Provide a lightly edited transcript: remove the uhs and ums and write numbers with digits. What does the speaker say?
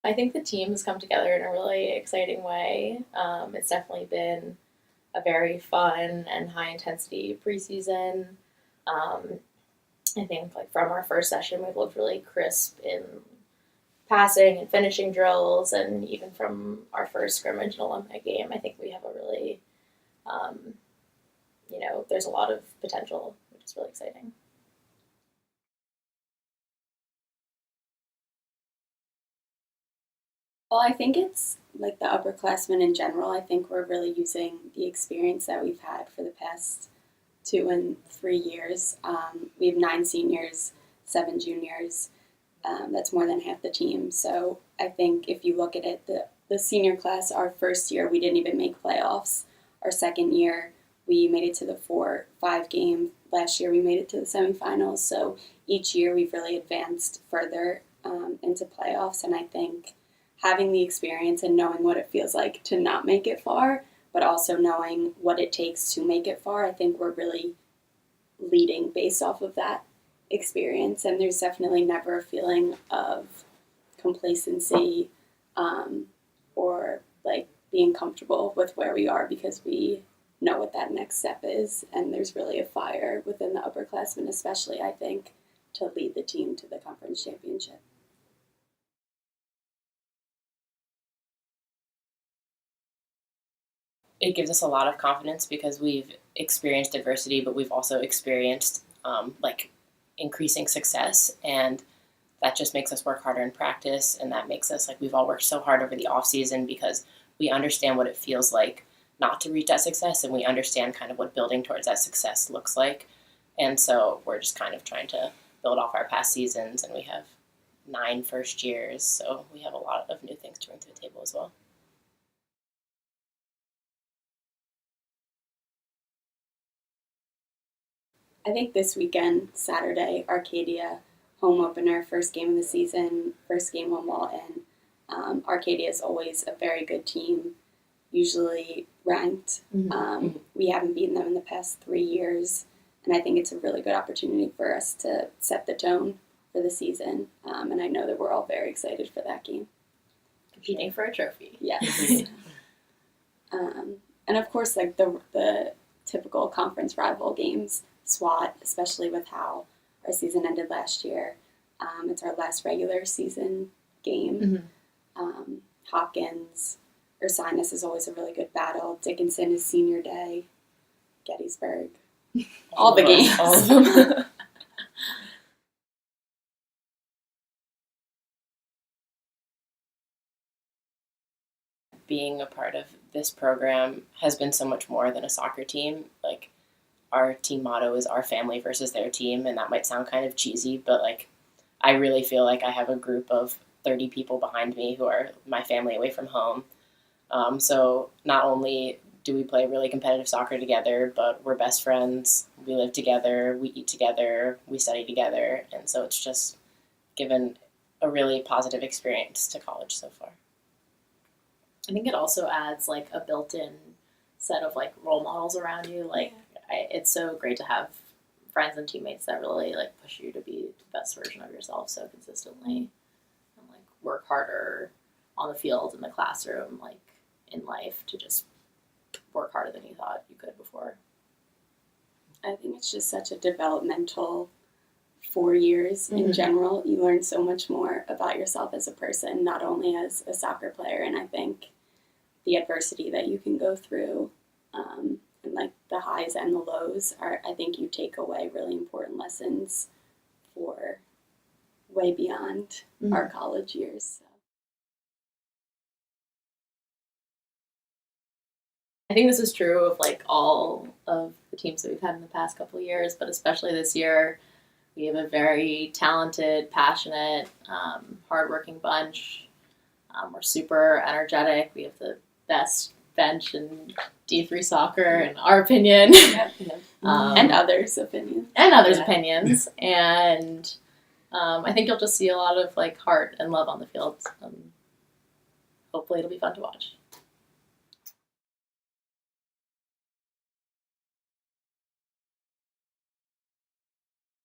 I think the team has come together in a really exciting way. It's definitely been a very fun and high intensity preseason. I think like from our first session, we've looked really crisp in passing and finishing drills, and even from our first scrimmage and alumni game, I think we have a really, there's a lot of potential, which is really exciting. Well, I think it's like the upperclassmen in general. I think we're really using the experience that we've had for the past 2 and 3 years. We have 9 seniors, 7 juniors. That's more than half the team. So I think if you look at it, the senior class, our first year, we didn't even make playoffs. Our second year, we made it to the 4-5 game. Last year, we made it to the semifinals. So each year, we've really advanced further into playoffs. And I think having the experience and knowing what it feels like to not make it far, but also knowing what it takes to make it far, I think we're really leading based off of that experience. And there's definitely never a feeling of complacency or like being comfortable with where we are, because we know what that next step is. And there's really a fire within the upperclassmen, especially, I think, to lead the team to the conference championship. It gives us a lot of confidence because we've experienced adversity, but we've also experienced increasing success, and that just makes us work harder in practice, and that makes us we've all worked so hard over the off season because we understand what it feels like not to reach that success, and we understand kind of what building towards that success looks like. And so we're just kind of trying to build off our past seasons, and we have 9 first years, so we have a lot of new things to bring to the table as well. I think this weekend, Saturday, ARCADIA, home opener, first game of the season, first game on Walton. ARCADIA is always a very good team, usually ranked. We haven't beaten them in the past 3 years, and I think it's a really good opportunity for us to set the tone for the season. And I know that we're all very excited for that game. Competing for a trophy. Yes. And of course, like the typical conference rival games, SWAT, especially with how our season ended last year. It's our last regular season game. Hopkins, Ursinus is always a really good battle. Dickinson is senior day. Gettysburg. All the games. All of them. Being a part of this program has been so much more than a soccer team. Like, our team motto is our family versus their team, and that might sound kind of cheesy, but I really feel like I have a group of 30 people behind me who are my family away from home. So not only do we play really competitive soccer together, but we're best friends. We live together, we eat together, we study together, and so it's just given a really positive experience to college so far. I think it also adds a built-in set of role models around you. It's so great to have friends and teammates that really push you to be the best version of yourself so consistently, and work harder on the field, in the classroom, in life, to just work harder than you thought you could before. I think it's just such a developmental 4 years in general. You learn so much more about yourself as a person, not only as a soccer player. And I think the adversity that you can go through, and the highs and the lows, I think you take away really important lessons for way beyond our college years. So. I think this is true of all of the teams that we've had in the past couple of years, but especially this year. We have a very talented, passionate, hardworking bunch. We're super energetic. We have the best bench in D3 soccer, in our opinion. And others' opinions. Opinions. And I think you'll just see a lot of heart and love on the field. Hopefully it'll be fun to watch.